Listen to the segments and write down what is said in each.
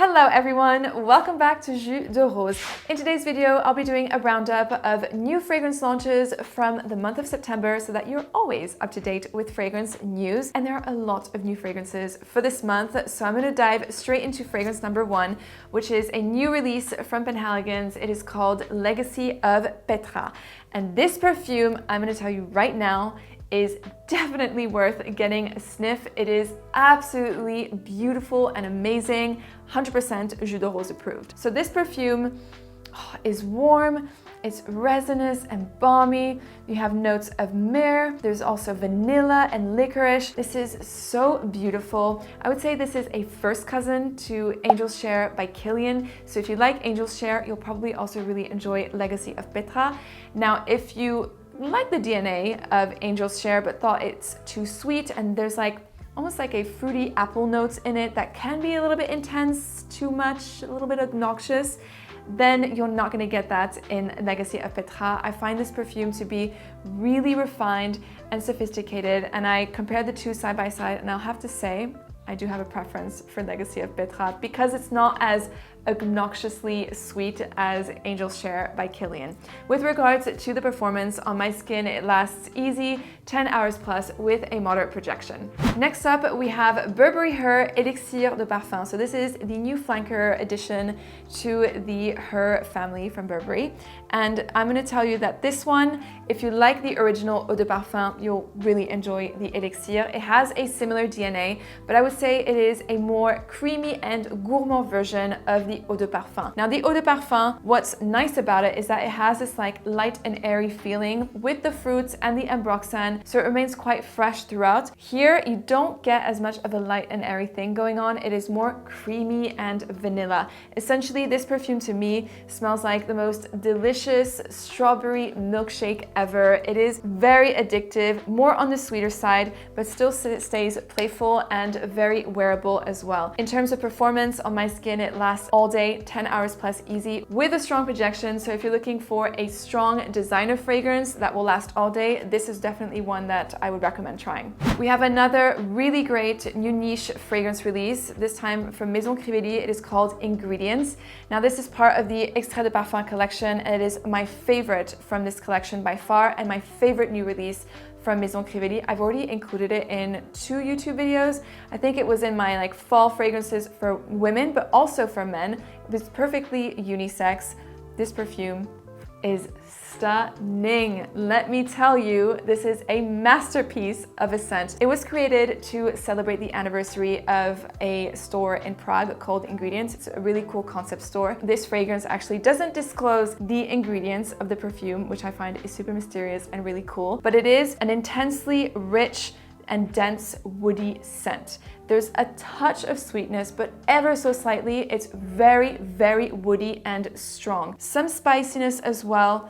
Hello everyone, welcome back to Jus de Rose. In today's video, I'll be doing a roundup of new fragrance launches from the month of September so that you're always up to date with fragrance news. And there are a lot of new fragrances for this month, so I'm going to dive straight into fragrance number one, which is a new release from Penhaligon. It is called Legacy of Petra. And this perfume, I'm going to tell you right now, is definitely worth getting a sniff. It is absolutely beautiful and amazing, 100% Jus de Rose approved. So this perfume is warm, it's resinous and balmy. You have notes of myrrh, there's also vanilla and licorice. This is so beautiful. I would say this is a first cousin to Angel's Share by Kilian. So if you like Angel's Share, you'll probably also really enjoy Legacy of Petra. Now, if you like the DNA of Angel's Share but thought it's too sweet and there's almost like a fruity apple notes in it that can be a little bit intense, too much, a little bit obnoxious, then you're not going to get that in Legacy of Petra. I find this perfume to be really refined and sophisticated, and I compared the two side by side, and I'll have to say I do have a preference for Legacy of Petra because it's not as obnoxiously sweet as Angel's Share by Kilian. With regards to the performance on my skin, it lasts easy 10 hours plus with a moderate projection. Next up, we have Burberry Her Elixir de Parfum. So this is the new flanker addition to the Her family from Burberry. And I'm going to tell you that this one, if you like the original Eau de Parfum, you'll really enjoy the Elixir. It has a similar DNA, but I would say it is a more creamy and gourmand version of the Eau de Parfum. Now the Eau de Parfum, what's nice about it is that it has this light and airy feeling with the fruits and the ambroxan, so it remains quite fresh throughout. Here you don't get as much of a light and airy thing going on. It is more creamy and vanilla. Essentially, this perfume to me smells like the most delicious strawberry milkshake ever. It is very addictive, more on the sweeter side, but still stays playful and very wearable as well. In terms of performance on my skin, it lasts all day, 10 hours plus easy with a strong projection. So if you're looking for a strong designer fragrance that will last all day, this is definitely one that I would recommend trying. We have another really great new niche fragrance release, this time from Maison. It is called Ingredients. Now this is part of the Extrait de Parfum collection, and it is my favorite from this collection by far and my favorite new release from Maison. I've already included it in 2 YouTube videos. I think it was in my fall fragrances for women, but also for men. It was perfectly unisex. This perfume is stunning. Let me tell you, this is a masterpiece of a scent. It was created to celebrate the anniversary of a store in Prague called Ingredients. It's a really cool concept store. This fragrance actually doesn't disclose the ingredients of the perfume, which I find is super mysterious and really cool, but it is an intensely rich and dense woody scent. There's a touch of sweetness, but ever so slightly. It's very, very woody and strong. Some spiciness as well.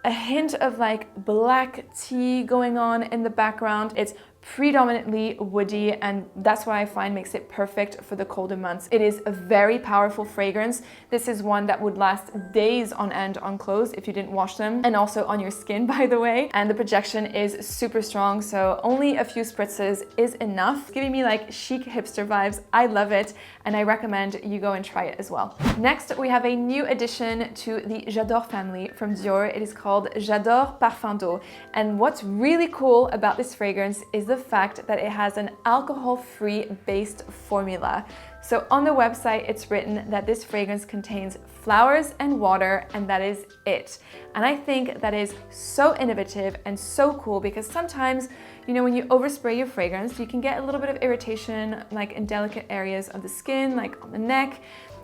A hint of black tea going on in the background. It's predominantly woody, and that's what I find makes it perfect for the colder months. It is a very powerful fragrance. This is one that would last days on end on clothes if you didn't wash them, and also on your skin, by the way. And the projection is super strong, so only a few spritzes is enough. It's giving me chic hipster vibes. I love it, and I recommend you go and try it as well. Next, we have a new addition to the J'adore family from Dior. It is called J'adore Parfum d'Eau, and what's really cool about this fragrance is the fact that it has an alcohol-free based formula. So on the website, it's written that this fragrance contains flowers and water, and that is it. And I think that is so innovative and so cool because sometimes, when you overspray your fragrance, you can get a little bit of irritation, in delicate areas of the skin, on the neck.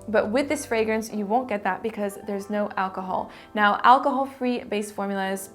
But with this fragrance, you won't get that because there's no alcohol. Now, alcohol-free base formulas,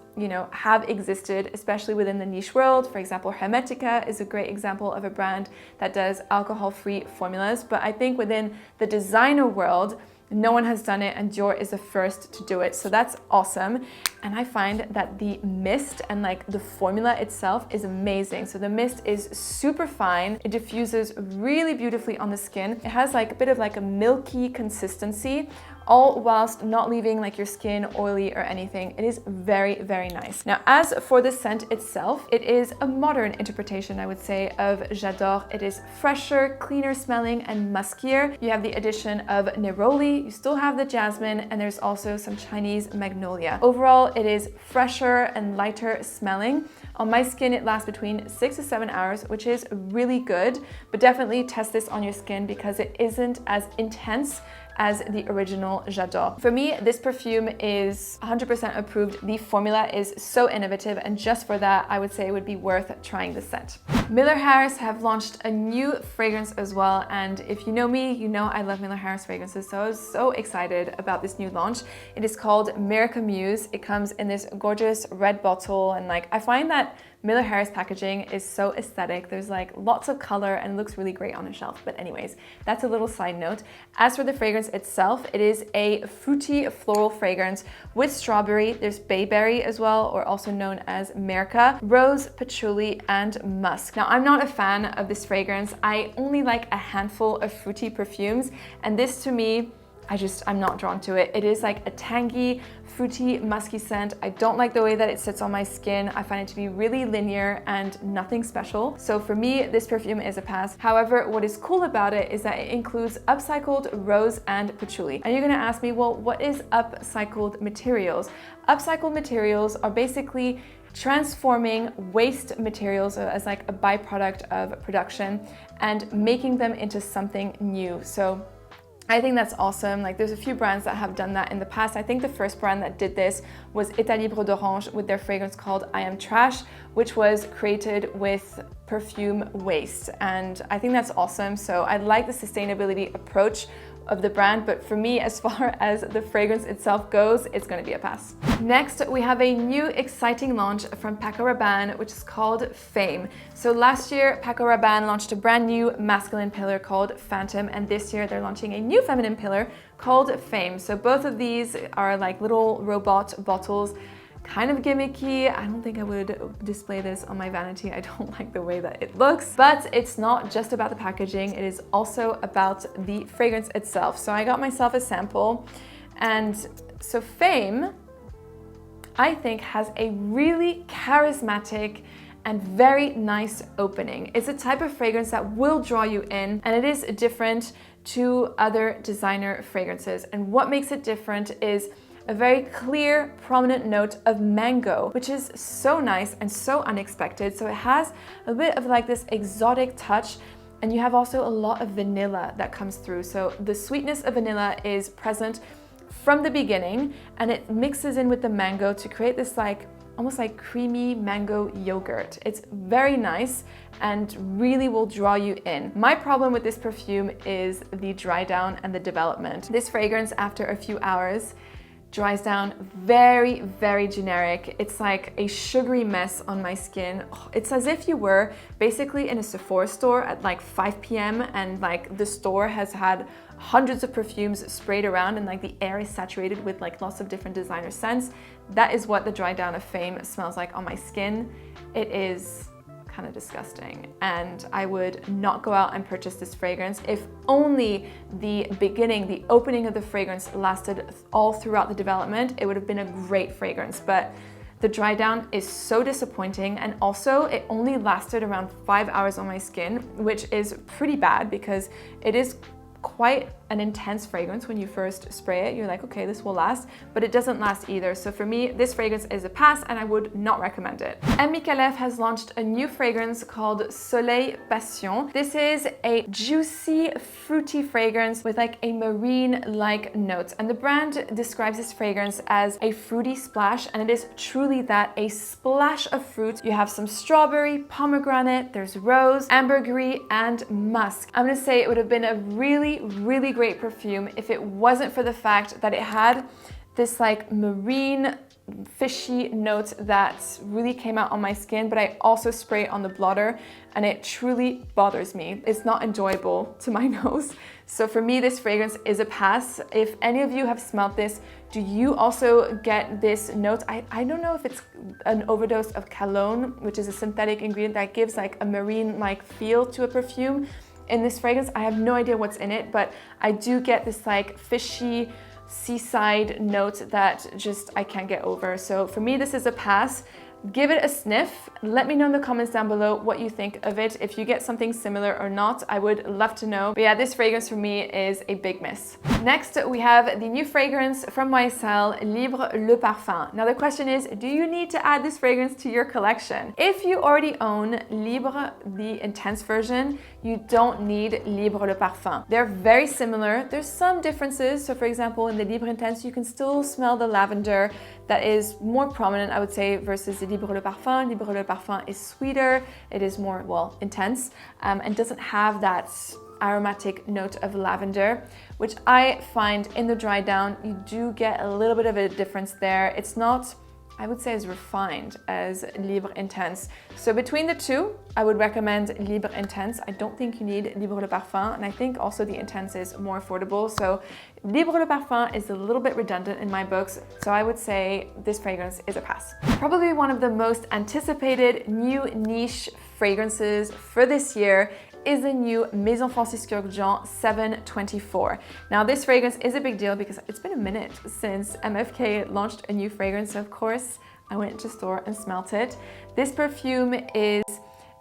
have existed, especially within the niche world. For example, Hermetica is a great example of a brand that does alcohol-free formulas. But I think within the designer world, no one has done it, and Dior is the first to do it. So that's awesome. And I find that the mist and the formula itself is amazing. So the mist is super fine. It diffuses really beautifully on the skin. It has a bit of a milky consistency all whilst not leaving like your skin oily or anything. It is very, very nice. Now, as for the scent itself, it is a modern interpretation, I would say, of J'adore. It is fresher, cleaner smelling, and muskier. You have the addition of neroli, you still have the jasmine, and there's also some Chinese magnolia. Overall, it is fresher and lighter smelling. On my skin, it lasts between 6 to 7 hours, which is really good, but definitely test this on your skin because it isn't as intense as the original J'adore. For me, this perfume is 100% approved. The formula is so innovative, and just for that, I would say it would be worth trying the scent. Miller Harris have launched a new fragrance as well, and if you know me, you know I love Miller Harris fragrances, so I was so excited about this new launch. It is called Myrica Muse. It comes in this gorgeous red bottle, and like I find that Miller Harris packaging is so aesthetic. There's like lots of color and it looks really great on a shelf. But anyways, that's a little side note. As for the fragrance itself, it is a fruity floral fragrance with strawberry. There's bayberry as well, or also known as Myrica, rose, patchouli, and musk. Now, I'm not a fan of this fragrance. I only like a handful of fruity perfumes, and this to me, I'm not drawn to it. It is like a tangy, fruity, musky scent. I don't like the way that it sits on my skin. I find it to be really linear and nothing special. So for me, this perfume is a pass. However, what is cool about it is that it includes upcycled rose and patchouli. And you're gonna ask me, well, what is upcycled materials? Upcycled materials are basically transforming waste materials as like a byproduct of production and making them into something new. So I think that's awesome. Like there's a few brands that have done that in the past. I think the first brand that did this was Libre d'Orange with their fragrance called I Am Trash, which was created with perfume waste. And I think that's awesome. So I like the sustainability approach of the brand, but for me, as far as the fragrance itself goes, it's gonna be a pass. Next, we have a new exciting launch from Paco Rabanne, which is called Fame. So last year, Paco Rabanne launched a brand new masculine pillar called Phantom, and this year they're launching a new feminine pillar called Fame. So both of these are like little robot bottles, kind of gimmicky. I don't think I would display this on my vanity. I don't like the way that it looks, but it's not just about the packaging. It is also about the fragrance itself. So I got myself a sample, and so Fame, I think, has a really charismatic and very nice opening. It's a type of fragrance that will draw you in, and it is different to other designer fragrances. And what makes it different is a very clear, prominent note of mango, which is so nice and so unexpected. So it has a bit of like this exotic touch, and you have also a lot of vanilla that comes through. So the sweetness of vanilla is present from the beginning, and it mixes in with the mango to create this like almost like creamy mango yogurt. It's very nice and really will draw you in. My problem with this perfume is the dry down and the development. This fragrance, after a few hours, dries down very, very generic. It's like a sugary mess on my skin. It's as if you were basically in a Sephora store at like 5 p.m. and like the store has had hundreds of perfumes sprayed around and like the air is saturated with like lots of different designer scents. That is what the dry down of Fame smells like on my skin. It is kind of disgusting, and I would not go out and purchase this fragrance. If only the beginning, the opening of the fragrance lasted all throughout the development, it would have been a great fragrance, but the dry down is so disappointing, and also it only lasted around 5 hours on my skin, which is pretty bad because it is quite an intense fragrance. When you first spray it, you're like, okay, this will last, but it doesn't last either. So for me, this fragrance is a pass and I would not recommend it. M.Micallef has launched a new fragrance called Soleil Passion. This is a juicy, fruity fragrance with like a marine-like notes. And the brand describes this fragrance as a fruity splash, and it is truly that, a splash of fruit. You have some strawberry, pomegranate, there's rose, ambergris, and musk. I'm gonna say it would have been a really, really great perfume if it wasn't for the fact that it had this like marine fishy note that really came out on my skin, but I also spray it on the blotter and it truly bothers me. It's not enjoyable to my nose. So for me, this fragrance is a pass. If any of you have smelled this, do you also get this note? I don't know if it's an overdose of cologne, which is a synthetic ingredient that gives like a marine-like feel to a perfume. In this fragrance, I have no idea what's in it, but I do get this like fishy, seaside note that just I can't get over. So for me, this is a pass. Give it a sniff. Let me know in the comments down below what you think of it. If you get something similar or not, I would love to know. But yeah, this fragrance for me is a big miss. Next, we have the new fragrance from YSL, Libre Le Parfum. Now the question is, do you need to add this fragrance to your collection? If you already own Libre, the intense version, you don't need Libre Le Parfum. They're very similar. There's some differences. So for example, in the Libre Intense, you can still smell the lavender that is more prominent, I would say, versus the Libre Le Parfum. Libre Le Parfum is sweeter, it is more, well, intense, and doesn't have that aromatic note of lavender, which I find in the dry down, you do get a little bit of a difference there. It's not, I would say, as refined as Libre Intense. So between the two, I would recommend Libre Intense. I don't think you need Libre Le Parfum, and I think also the Intense is more affordable. So Libre Le Parfum is a little bit redundant in my books, so I would say this fragrance is a pass. Probably one of the most anticipated new niche fragrances for this year is the new Maison Kurkdjian 724. Now this fragrance is a big deal because it's been a minute since MFK launched a new fragrance. So of course, I went to store and smelt it. This perfume is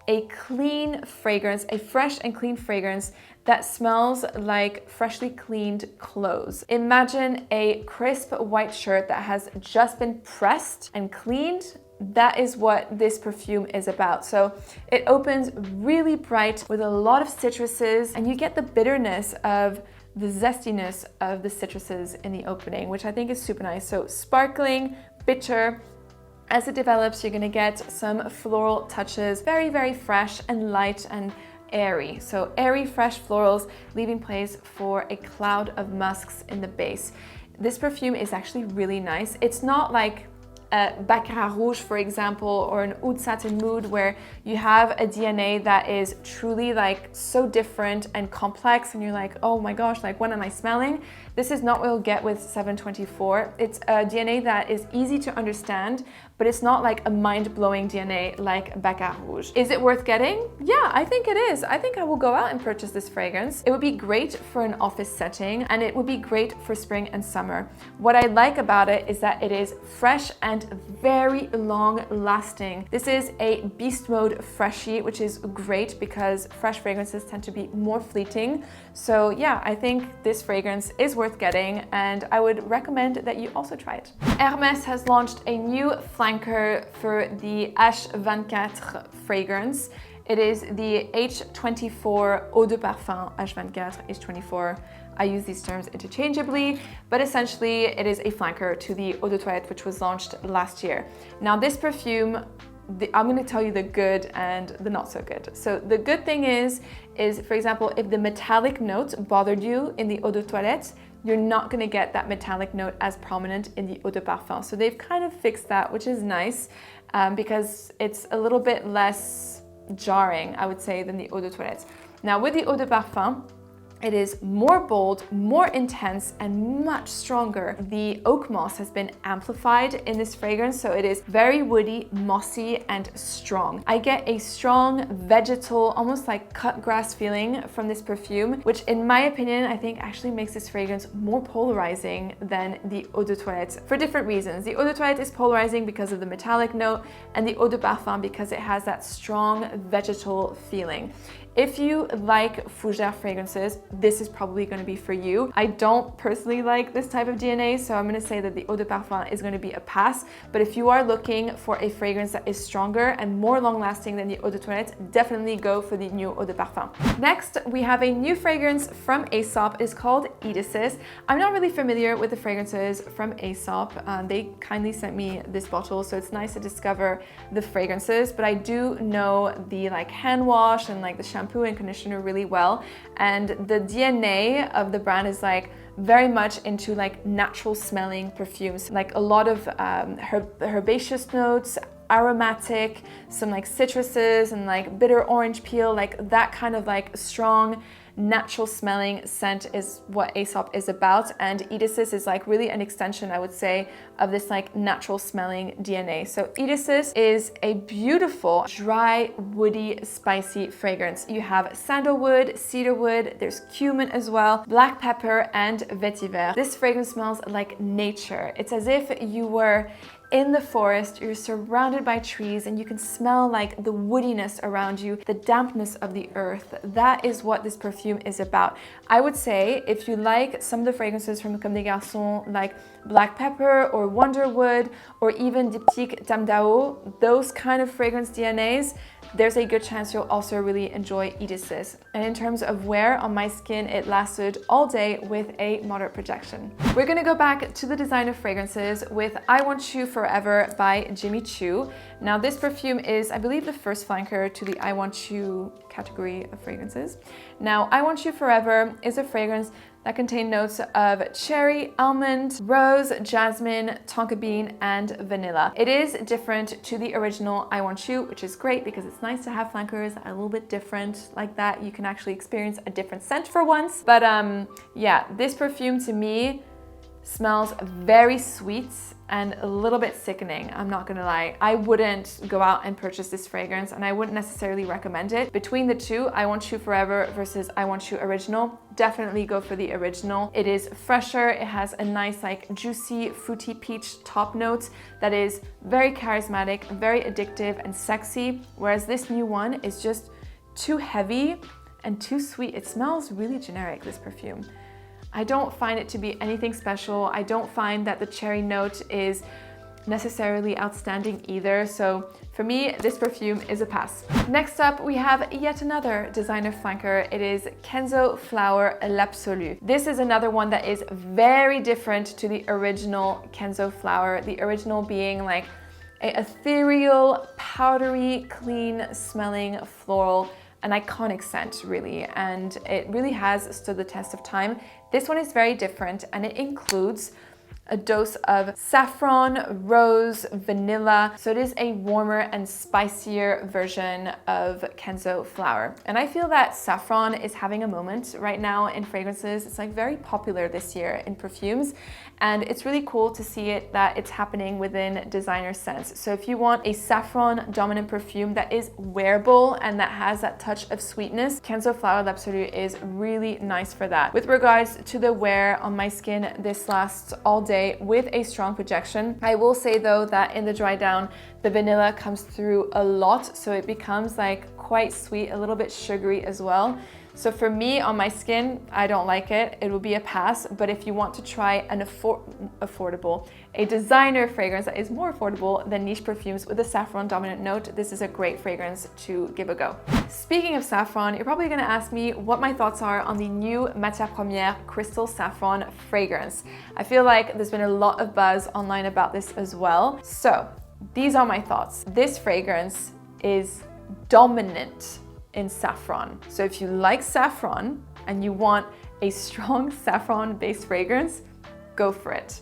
a clean fragrance, a fresh and clean fragrance that smells like freshly cleaned clothes. Imagine a crisp white shirt that has just been pressed and cleaned. That is what this perfume is about. So it opens really bright with a lot of citruses, and you get the bitterness of the zestiness of the citruses in the opening, which I think is super nice. So sparkling, bitter. As it develops, you're gonna get some floral touches, very, very fresh and light and airy. So airy, fresh florals, leaving place for a cloud of musks in the base. This perfume is actually really nice. It's not like Baccarat Rouge, for example, or an Oud Satin Mood, where you have a DNA that is truly like so different and complex, and you're like, oh my gosh, like what am I smelling? This is not what you'll get with 724. It's a DNA that is easy to understand, but it's not like a mind-blowing DNA like Baccarat Rouge. Is it worth getting? Yeah, I think it is. I think I will go out and purchase this fragrance. It would be great for an office setting, and it would be great for spring and summer. What I like about it is that it is fresh and very long lasting. This is a beast mode freshie, which is great because fresh fragrances tend to be more fleeting. So yeah, I think this fragrance is worth getting, and I would recommend that you also try it. Hermes has launched a new flanker for the H24 fragrance. It is the H24 Eau de Parfum, H24, H24. I use these terms interchangeably, but essentially it is a flanker to the Eau de Toilette, which was launched last year. Now this perfume, I'm going to tell you the good and the not so good. So the good thing is for example, if the metallic note bothered you in the Eau de Toilette, you're not going to get that metallic note as prominent in the Eau de Parfum. So they've kind of fixed that, which is nice because it's a little bit less jarring, I would say, than the Eau de Toilette. Now with the Eau de Parfum, it is more bold, more intense, and much stronger. The oak moss has been amplified in this fragrance, so it is very woody, mossy, and strong. I get a strong vegetal, almost like cut grass feeling from this perfume, which in my opinion, I think actually makes this fragrance more polarizing than the Eau de Toilette for different reasons. The Eau de Toilette is polarizing because of the metallic note, and the Eau de Parfum because it has that strong vegetal feeling. If you like fougère fragrances, this is probably going to be for you. I don't personally like this type of DNA, so I'm going to say that the Eau de Parfum is going to be a pass. But if you are looking for a fragrance that is stronger and more long-lasting than the Eau de Toilette, definitely go for the new Eau de Parfum. Next, we have a new fragrance from Aesop. It's called Eidesis. I'm not really familiar with the fragrances from Aesop. They kindly sent me this bottle, so it's nice to discover the fragrances, but I do know the like hand wash and like the shampoo and conditioner really well, and the DNA of the brand is like very much into like natural smelling perfumes, like a lot of herbaceous notes, aromatic, some like citruses and like bitter orange peel, like that kind of like strong natural smelling scent is what Aesop is about, and Eidesis is like really an extension, I would say, of this like natural smelling DNA. So Eidesis is a beautiful, dry, woody, spicy fragrance. You have sandalwood, cedarwood, there's cumin as well, black pepper, and vetiver. This fragrance smells like nature. It's as if you were in the forest, you're surrounded by trees, and you can smell like the woodiness around you, the dampness of the earth. That is what this perfume is about. I would say if you like some of the fragrances from Comme des Garçons, like black pepper or wonderwood, or even Diptyque Dame d'Ao, those kind of fragrance DNAs, there's a good chance you'll also really enjoy Eidesis. And in terms of wear on my skin, it lasted all day with a moderate projection. We're gonna go back to the designer fragrances with I Want Choo Forever by Jimmy Choo. Now this perfume is, I believe, the first flanker to the I Want Choo category of fragrances. Now I Want Choo Forever is a fragrance that contain notes of cherry, almond, rose, jasmine, tonka bean, and vanilla. It is different to the original I Want Choo, which is great because it's nice to have flankers that are a little bit different like that. You can actually experience a different scent for once. But yeah, this perfume to me smells very sweet and a little bit sickening, I'm not gonna lie. I wouldn't go out and purchase this fragrance, and I wouldn't necessarily recommend it. Between the two, I Want Choo Forever versus I Want Choo Original, definitely go for the original. It is fresher, it has a nice like juicy fruity peach top note that is very charismatic, very addictive and sexy, whereas this new one is just too heavy and too sweet. It smells really generic, this perfume. I don't find it to be anything special. I don't find that the cherry note is necessarily outstanding either. So for me, this perfume is a pass. Next up, we have yet another designer flanker. It is Kenzo Flower L'Absolu. This is another one that is very different to the original Kenzo Flower. The original being like an ethereal, powdery, clean smelling floral, an iconic scent really, and it really has stood the test of time. This one is very different, and it includes a dose of saffron, rose, vanilla. So it is a warmer and spicier version of Kenzo Flower. And I feel that saffron is having a moment right now in fragrances. It's like very popular this year in perfumes. And it's really cool to see it that it's happening within designer scents. So if you want a saffron dominant perfume that is wearable and that has that touch of sweetness, Kenzo Flower L'Absolu is really nice for that. With regards to the wear on my skin, this lasts all day with a strong projection. I will say though that in the dry down, the vanilla comes through a lot, so it becomes like quite sweet, a little bit sugary as well. So for me, on my skin, I don't like it. It will be a pass. But if you want to try an a designer fragrance that is more affordable than niche perfumes with a saffron dominant note, this is a great fragrance to give a go. Speaking of saffron, you're probably gonna ask me what my thoughts are on the new Matière Première Crystal Saffron fragrance. I feel like there's been a lot of buzz online about this as well. So these are my thoughts. This fragrance is dominant in saffron. So if you like saffron and you want a strong saffron-based fragrance, go for it.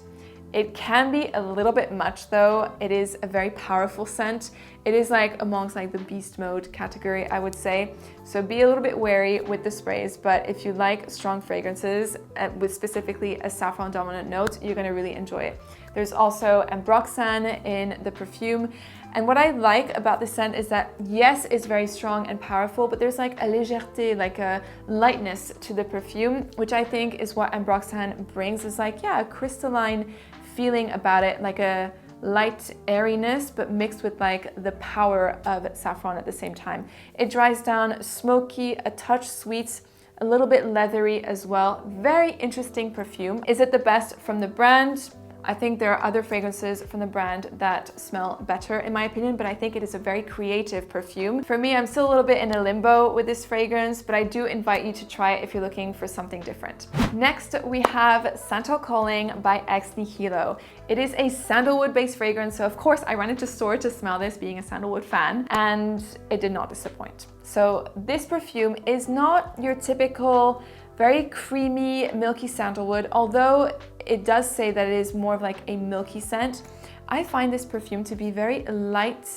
It can be a little bit much though. It is a very powerful scent. It is like amongst like the beast mode category, I would say. So be a little bit wary with the sprays, but if you like strong fragrances with specifically a saffron dominant note, you're gonna really enjoy it. There's also ambroxan in the perfume. And what I like about the scent is that, yes, it's very strong and powerful, but there's like a légèreté, like a lightness to the perfume, which I think is what ambroxan brings. It's like, yeah, a crystalline feeling about it, like a light airiness, but mixed with like the power of saffron at the same time. It dries down smoky, a touch sweet, a little bit leathery as well. Very interesting perfume. Is it the best from the brand? I think there are other fragrances from the brand that smell better in my opinion, but I think it is a very creative perfume. For me, I'm still a little bit in a limbo with this fragrance, but I do invite you to try it if you're looking for something different. Next, we have Santal Calling by Ex Nihilo. It is a sandalwood-based fragrance, so of course I ran into store to smell this, being a sandalwood fan, and it did not disappoint. So this perfume is not your typical very creamy, milky sandalwood, although it does say that it is more of like a milky scent. I find this perfume to be very light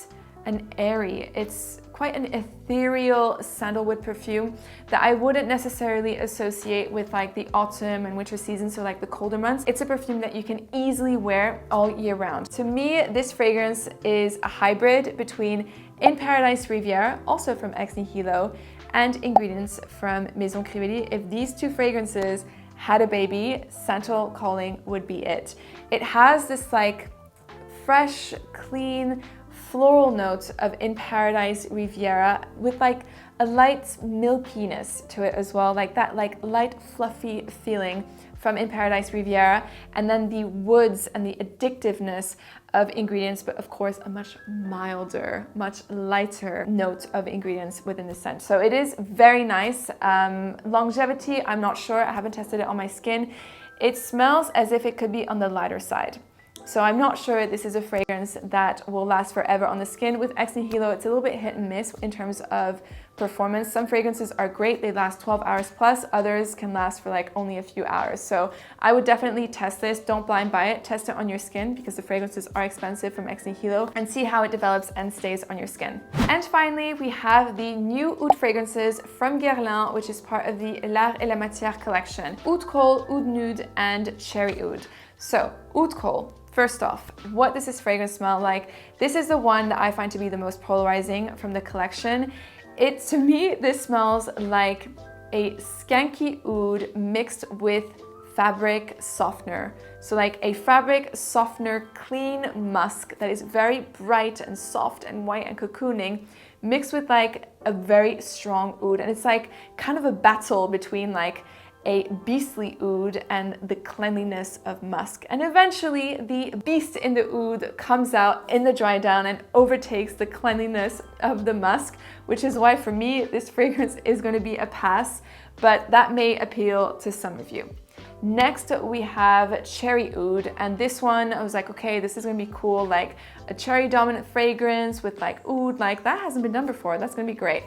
and airy. It's quite an ethereal sandalwood perfume that I wouldn't necessarily associate with like the autumn and winter season, so like the colder months. It's a perfume that you can easily wear all year round. To me, this fragrance is a hybrid between In Paradise Riviera, also from Ex Nihilo, and ingredients from Maison. If these two fragrances had a baby, Santal Calling would be it. It has this like fresh, clean, floral note of In Paradise Riviera with like a light milkiness to it as well, like that like light fluffy feeling from In Paradise Riviera, and then the woods and the addictiveness of ingredients, but of course a much milder, much lighter note of ingredients within the scent. So it is very nice. Longevity, I'm not sure, I haven't tested it on my skin. It smells as if it could be on the lighter side. So I'm not sure this is a fragrance that will last forever on the skin. With Ex Nihilo, it's a little bit hit and miss in terms of performance. Some fragrances are great, they last 12 hours plus, others can last for like only a few hours. So I would definitely test this, don't blind buy it, test it on your skin because the fragrances are expensive from Ex Nihilo, and see how it develops and stays on your skin. And finally, we have the new oud fragrances from Guerlain, which is part of the L'Art et la Matière collection. Oud Kohl, Oud Nude, and Cherry Oud. So, Oud Kohl. First off, what does this fragrance smell like? This is the one that I find to be the most polarizing from the collection. To me, this smells like a skanky oud mixed with fabric softener. So like a fabric softener, clean musk that is very bright and soft and white and cocooning, mixed with like a very strong oud. And it's like kind of a battle between like a beastly oud and the cleanliness of musk. And eventually the beast in the oud comes out in the dry down and overtakes the cleanliness of the musk, which is why for me this fragrance is going to be a pass, but that may appeal to some of you. Next we have Cherry Oud, and this one I was like, okay, this is gonna be cool, like a cherry dominant fragrance with like oud, like that hasn't been done before, that's gonna be great.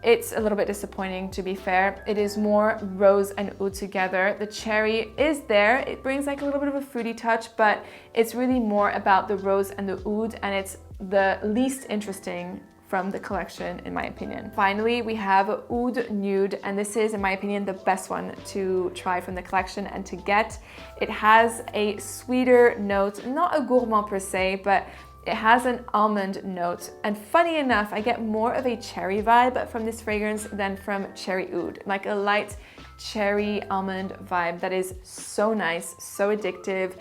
It's a little bit disappointing, to be fair. It is more rose and oud together. The cherry is there. It brings like a little bit of a fruity touch, but it's really more about the rose and the oud, and it's the least interesting from the collection, in my opinion. Finally, we have Oud Nude, and this is, in my opinion, the best one to try from the collection and to get. It has a sweeter note, not a gourmand per se, but it has an almond note, and funny enough, I get more of a cherry vibe from this fragrance than from Cherry Oud, like a light cherry almond vibe that is so nice, so addictive.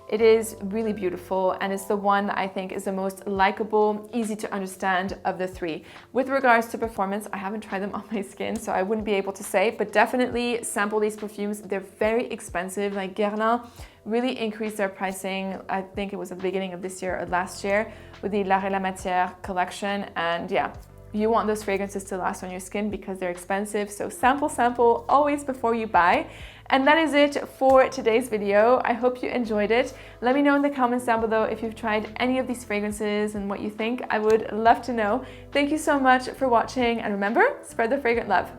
It is really beautiful, and it's the one that I think is the most likable, easy to understand of the three. With regards to performance, I haven't tried them on my skin, so I wouldn't be able to say, but definitely sample these perfumes. They're very expensive. Like Guerlain really increased their pricing, I think it was at the beginning of this year or last year, with the L'Art et la Matière collection, and yeah, you want those fragrances to last on your skin because they're expensive, so sample always before you buy. And that is it for today's video. I hope you enjoyed it. Let me know in the comments down below if you've tried any of these fragrances and what you think. I would love to know. Thank you so much for watching, and remember, spread the fragrant love.